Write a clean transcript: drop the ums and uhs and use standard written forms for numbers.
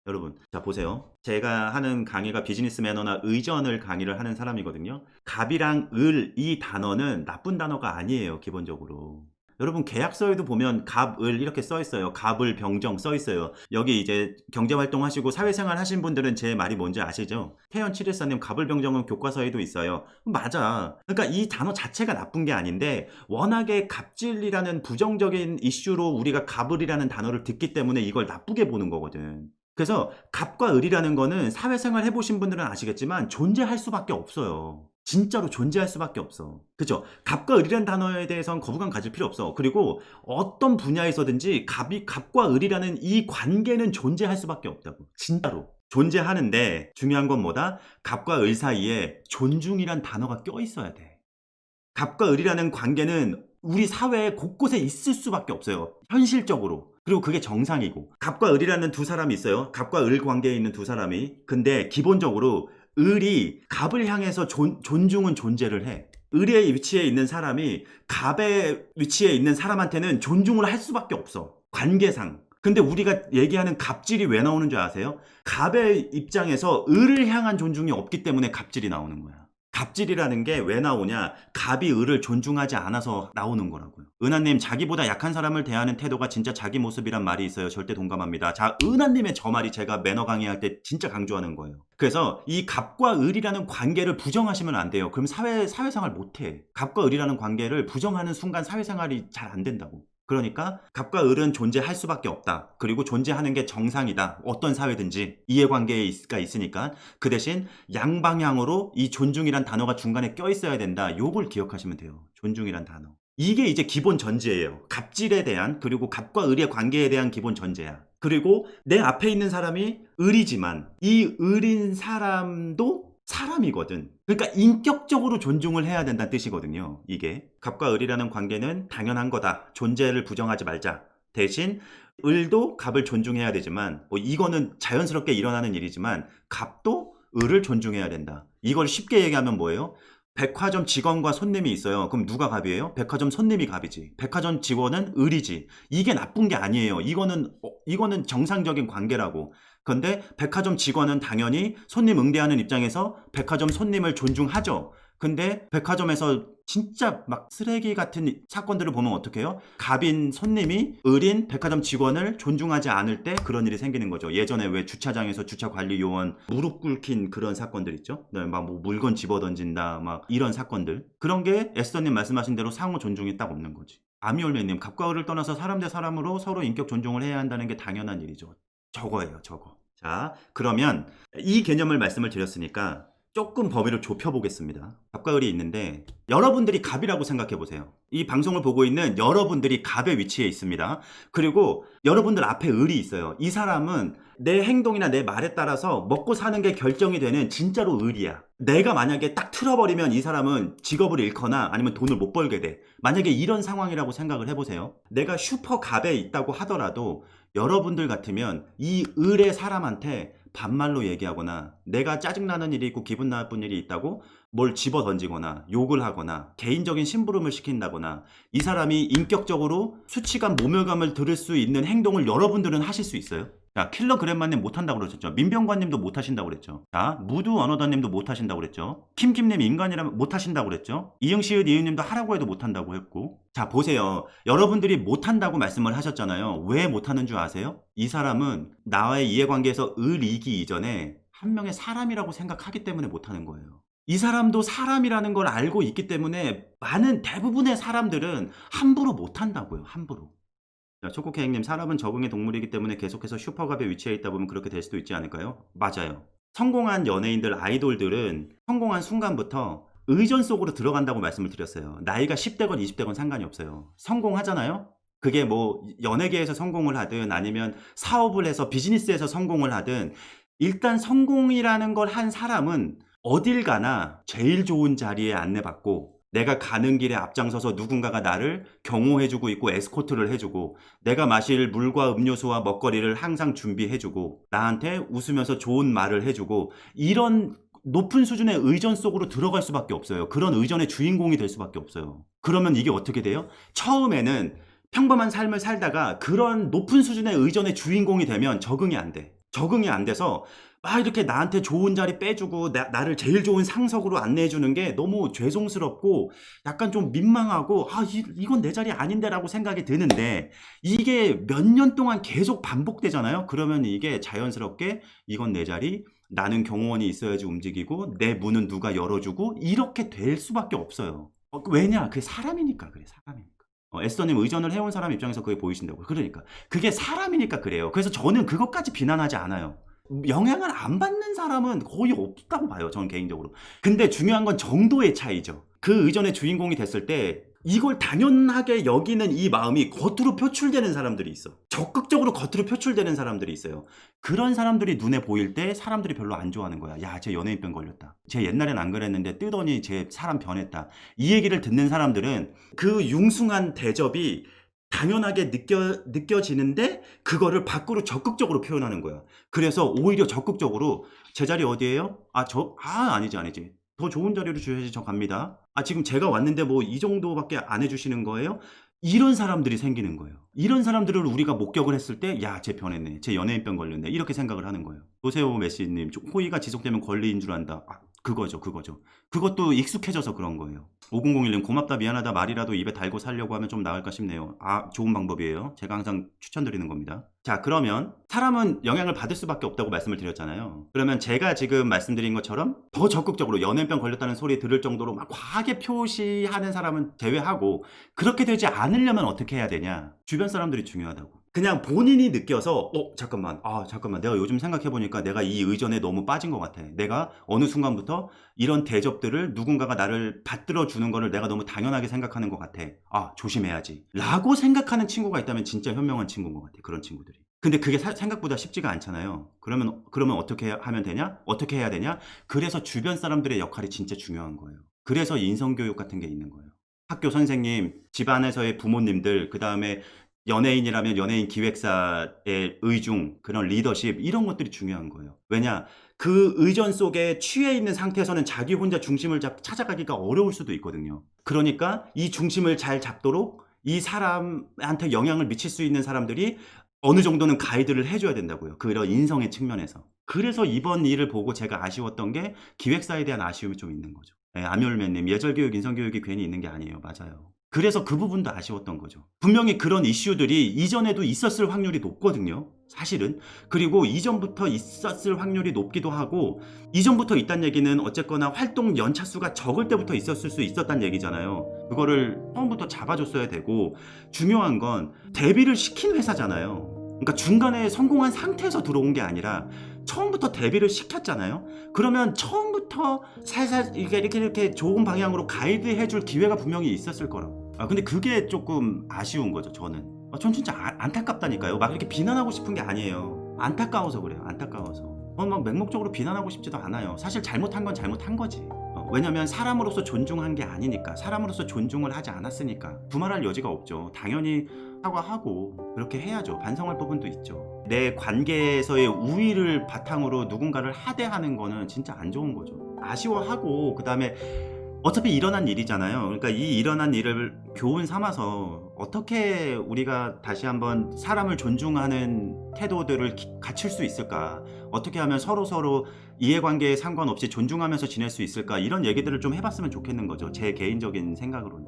여러분, 자 보세요. 제가 하는 강의가 비즈니스 매너나 의전을 강의를 하는 사람이거든요. 갑이랑 을 이 단어는 나쁜 단어가 아니에요, 기본적으로. 여러분 계약서에도 보면 갑, 을 이렇게 써 있어요. 갑을 병정 써 있어요. 여기 이제 경제활동 하시고 사회생활 하신 분들은 제 말이 뭔지 아시죠? 태연 714님 갑을 병정은 교과서에도 있어요. 맞아. 그러니까 이 단어 자체가 나쁜 게 아닌데 워낙에 갑질이라는 부정적인 이슈로 우리가 갑을이라는 단어를 듣기 때문에 이걸 나쁘게 보는 거거든. 그래서 갑과 을이라는 거는 사회생활 해보신 분들은 아시겠지만 존재할 수밖에 없어요. 진짜로 존재할 수밖에 없어. 그죠? 갑과 을이라는 단어에 대해서는 거부감 가질 필요 없어. 그리고 어떤 분야에서든지 갑과 을이라는 이 관계는 존재할 수밖에 없다고. 진짜로. 존재하는데 중요한 건 뭐다? 갑과 을 사이에 존중이란 단어가 껴 있어야 돼. 갑과 을이라는 관계는 우리 사회 곳곳에 있을 수밖에 없어요. 현실적으로. 그리고 그게 정상이고. 갑과 을이라는 두 사람이 있어요. 갑과 을 관계에 있는 두 사람이. 근데 기본적으로 을이 갑을 향해서 존중은 존재를 해. 을의 위치에 있는 사람이 갑의 위치에 있는 사람한테는 존중을 할 수밖에 없어. 관계상. 근데 우리가 얘기하는 갑질이 왜 나오는 줄 아세요? 갑의 입장에서 을을 향한 존중이 없기 때문에 갑질이 나오는 거야. 갑질이라는 게 왜 나오냐? 갑이 을을 존중하지 않아서 나오는 거라고요. 은하님, 자기보다 약한 사람을 대하는 태도가 진짜 자기 모습이란 말이 있어요. 절대 동감합니다. 자, 은하님의 저 말이 제가 매너 강의할 때 진짜 강조하는 거예요. 그래서 이 갑과 을이라는 관계를 부정하시면 안 돼요. 그럼 사회생활 못해. 갑과 을이라는 관계를 부정하는 순간 사회생활이 잘 안 된다고. 그러니까 갑과 을은 존재할 수밖에 없다. 그리고 존재하는 게 정상이다. 어떤 사회든지 이해관계가 있으니까. 그 대신 양방향으로 이 존중이란 단어가 중간에 껴있어야 된다. 요걸 기억하시면 돼요. 존중이란 단어. 이게 이제 기본 전제예요. 갑질에 대한, 그리고 갑과 을의 관계에 대한 기본 전제야. 그리고 내 앞에 있는 사람이 을이지만 이 을인 사람도 사람이거든. 그러니까 인격적으로 존중을 해야 된다는 뜻이거든요. 이게 갑과 을이라는 관계는 당연한 거다. 존재를 부정하지 말자. 대신 을도 갑을 존중해야 되지만 뭐 이거는 자연스럽게 일어나는 일이지만 갑도 을을 존중해야 된다. 이걸 쉽게 얘기하면 뭐예요? 백화점 직원과 손님이 있어요. 그럼 누가 갑이에요? 백화점 손님이 갑이지. 백화점 직원은 을이지. 이게 나쁜 게 아니에요. 이거는 정상적인 관계라고. 근데 백화점 직원은 당연히 손님 응대하는 입장에서 백화점 손님을 존중하죠. 근데 백화점에서 진짜 막 쓰레기 같은 사건들을 보면 어떡해요? 갑인 손님이 을인 백화점 직원을 존중하지 않을 때 그런 일이 생기는 거죠. 예전에 왜 주차장에서 주차관리 요원 무릎 꿇힌 그런 사건들 있죠? 네, 막 뭐 물건 집어던진다 막 이런 사건들. 그런 게 에스더님 말씀하신 대로 상호 존중이 딱 없는 거지. 아미올레님, 갑과 을을 떠나서 사람 대 사람으로 서로 인격 존중을 해야 한다는 게 당연한 일이죠. 저거예요, 저거. 자, 그러면 이 개념을 말씀을 드렸으니까 조금 범위를 좁혀보겠습니다. 갑과 을이 있는데 여러분들이 갑이라고 생각해보세요. 이 방송을 보고 있는 여러분들이 갑의 위치에 있습니다. 그리고 여러분들 앞에 을이 있어요. 이 사람은 내 행동이나 내 말에 따라서 먹고 사는 게 결정이 되는 진짜로 을이야. 내가 만약에 딱 틀어버리면 이 사람은 직업을 잃거나 아니면 돈을 못 벌게 돼. 만약에 이런 상황이라고 생각을 해보세요. 내가 슈퍼 갑에 있다고 하더라도 여러분들 같으면 이 을의 사람한테 반말로 얘기하거나 내가 짜증나는 일이 있고 기분 나쁜 일이 있다고 뭘 집어 던지거나 욕을 하거나 개인적인 심부름을 시킨다거나 이 사람이 인격적으로 수치감, 모멸감을 들을 수 있는 행동을 여러분들은 하실 수 있어요? 자, 킬러 그랜마님 못한다고 그러셨죠. 민병관님도 못하신다고 그랬죠. 자, 무두 언어더님도 못하신다고 그랬죠. 킴킴님 인간이라면 못하신다고 그랬죠. 이응시읒 이응님도 하라고 해도 못한다고 했고. 자, 보세요. 여러분들이 못한다고 말씀을 하셨잖아요. 왜 못하는 줄 아세요? 이 사람은 나와의 이해관계에서 을이기 이전에 한 명의 사람이라고 생각하기 때문에 못하는 거예요. 이 사람도 사람이라는 걸 알고 있기 때문에 많은 대부분의 사람들은 함부로 못한다고요. 함부로. 자, 초코케이크님, 사람은 적응의 동물이기 때문에 계속해서 슈퍼갑에 위치해 있다 보면 그렇게 될 수도 있지 않을까요? 맞아요. 성공한 연예인들, 아이돌들은 성공한 순간부터 의전 속으로 들어간다고 말씀을 드렸어요. 나이가 10대건 20대건 상관이 없어요. 성공하잖아요? 그게 뭐 연예계에서 성공을 하든 아니면 사업을 해서 비즈니스에서 성공을 하든 일단 성공이라는 걸 한 사람은 어딜 가나 제일 좋은 자리에 안내받고 내가 가는 길에 앞장서서 누군가가 나를 경호해주고 있고 에스코트를 해주고 내가 마실 물과 음료수와 먹거리를 항상 준비해주고 나한테 웃으면서 좋은 말을 해주고 이런 높은 수준의 의전 속으로 들어갈 수밖에 없어요. 그런 의전의 주인공이 될 수밖에 없어요. 그러면 이게 어떻게 돼요? 처음에는 평범한 삶을 살다가 그런 높은 수준의 의전의 주인공이 되면 적응이 안 돼. 적응이 안 돼서 막 이렇게 나한테 좋은 자리 빼주고 나를 제일 좋은 상석으로 안내해 주는 게 너무 죄송스럽고 약간 좀 민망하고 이건 내 자리 아닌데라고 생각이 드는데 이게 몇 년 동안 계속 반복되잖아요. 그러면 이게 자연스럽게 이건 내 자리, 나는 경호원이 있어야지 움직이고 내 문은 누가 열어주고 이렇게 될 수밖에 없어요. 왜냐? 그게 사람이니까 그래, 사람이니까. 에스더님 의전을 해온 사람 입장에서 그게 보이신다고요. 그러니까 그게 사람이니까 그래요. 그래서 저는 그것까지 비난하지 않아요. 영향을 안 받는 사람은 거의 없다고 봐요. 저는 개인적으로. 근데 중요한 건 정도의 차이죠. 그 의전의 주인공이 됐을 때 이걸 당연하게 여기는 이 마음이 겉으로 표출되는 사람들이 있어. 적극적으로 겉으로 표출되는 사람들이 있어요. 그런 사람들이 눈에 보일 때 사람들이 별로 안 좋아하는 거야. 야, 쟤 연예인병 걸렸다. 쟤 옛날엔 안 그랬는데 뜨더니 쟤 사람 변했다. 이 얘기를 듣는 사람들은 그 융숭한 대접이 당연하게 느껴지는데 그거를 밖으로 적극적으로 표현하는 거야. 그래서 오히려 적극적으로 제 자리 어디예요? 아니지. 더 좋은 자리로 주셔야지 저 갑니다. 지금 제가 왔는데 뭐 이 정도밖에 안 해주시는 거예요? 이런 사람들이 생기는 거예요. 이런 사람들을 우리가 목격을 했을 때 야, 쟤 변했네. 쟤 연예인병 걸렸네. 이렇게 생각을 하는 거예요. 노세호 메시님, 호의가 지속되면 권리인 줄 안다. 그거죠. 그것도 익숙해져서 그런 거예요. 5001님, 고맙다 미안하다 말이라도 입에 달고 살려고 하면 좀 나을까 싶네요. 좋은 방법이에요. 제가 항상 추천드리는 겁니다. 자, 그러면 사람은 영향을 받을 수밖에 없다고 말씀을 드렸잖아요. 그러면 제가 지금 말씀드린 것처럼 더 적극적으로 연예인병 걸렸다는 소리 들을 정도로 막 과하게 표시하는 사람은 제외하고, 그렇게 되지 않으려면 어떻게 해야 되냐? 주변 사람들이 중요하다고. 그냥 본인이 느껴서 잠깐만 내가 요즘 생각해보니까 내가 이 의전에 너무 빠진 것 같아. 내가 어느 순간부터 이런 대접들을 누군가가 나를 받들어 주는 거를 내가 너무 당연하게 생각하는 것 같아. 조심해야지 라고 생각하는 친구가 있다면 진짜 현명한 친구인 것 같아. 그런 친구들이. 근데 그게 생각보다 쉽지가 않잖아요. 그러면 어떻게 하면 되냐? 어떻게 해야 되냐? 그래서 주변 사람들의 역할이 진짜 중요한 거예요. 그래서 인성교육 같은 게 있는 거예요. 학교 선생님, 집안에서의 부모님들, 그 다음에 연예인이라면 연예인 기획사의 의중, 그런 리더십, 이런 것들이 중요한 거예요. 왜냐? 그 의전 속에 취해 있는 상태에서는 자기 혼자 중심을 찾아가기가 어려울 수도 있거든요. 그러니까 이 중심을 잘 잡도록 이 사람한테 영향을 미칠 수 있는 사람들이 어느 정도는 가이드를 해줘야 된다고요. 그런 인성의 측면에서. 그래서 이번 일을 보고 제가 아쉬웠던 게 기획사에 대한 아쉬움이 좀 있는 거죠. 아미올맨님, 예절교육, 인성교육이 괜히 있는 게 아니에요. 맞아요. 그래서 그 부분도 아쉬웠던 거죠. 분명히 그런 이슈들이 이전에도 있었을 확률이 높거든요. 사실은. 그리고 이전부터 있었을 확률이 높기도 하고, 이전부터 있다는 얘기는 어쨌거나 활동 연차수가 적을 때부터 있었을 수 있었다는 얘기잖아요. 그거를 처음부터 잡아줬어야 되고, 중요한 건 데뷔를 시킨 회사잖아요. 그러니까 중간에 성공한 상태에서 들어온 게 아니라 처음부터 데뷔를 시켰잖아요. 그러면 처음부터 살살 이렇게 좋은 방향으로 가이드해 줄 기회가 분명히 있었을 거라고. 근데 그게 조금 아쉬운 거죠, 저는. 전 진짜 안타깝다니까요. 막 이렇게 비난하고 싶은 게 아니에요. 안타까워서 그래요. 안타까워서. 막 맹목적으로 비난하고 싶지도 않아요. 사실 잘못한 건 잘못한 거지. 왜냐면 사람으로서 존중한 게 아니니까, 사람으로서 존중을 하지 않았으니까 두말할 여지가 없죠. 당연히 사과하고 그렇게 해야죠. 반성할 부분도 있죠. 내 관계에서의 우위를 바탕으로 누군가를 하대하는 거는 진짜 안 좋은 거죠. 아쉬워하고, 그 다음에 어차피 일어난 일이잖아요. 그러니까 이 일어난 일을 교훈 삼아서 어떻게 우리가 다시 한번 사람을 존중하는 태도들을 갖출 수 있을까? 어떻게 하면 서로 이해관계에 상관없이 존중하면서 지낼 수 있을까? 이런 얘기들을 좀 해봤으면 좋겠는 거죠. 제 개인적인 생각으로는.